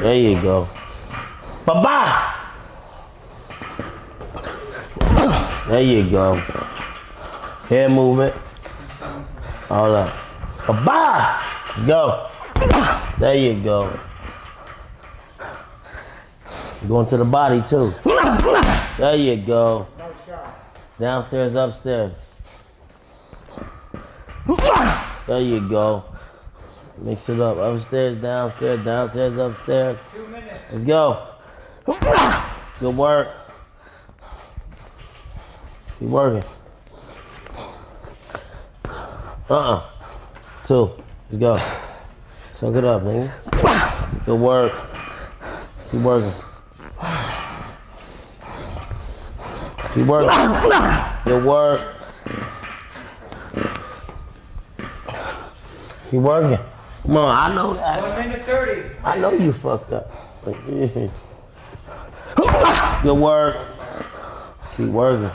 There you go. Bye-bye. There you go. Head movement. All up. Bye-bye. Let's go. There you go. Going to the body too. There you go. Downstairs, upstairs. There you go. Mix it up. Upstairs, downstairs, downstairs, upstairs. 2 minutes. Let's go. Good work. Keep working. 2. Let's go. Suck it up, nigga. Good work. Keep working. Keep working. Good work. Keep working. Come on, I know that. 1 minute 30. I know you fucked up. Good work. Keep working.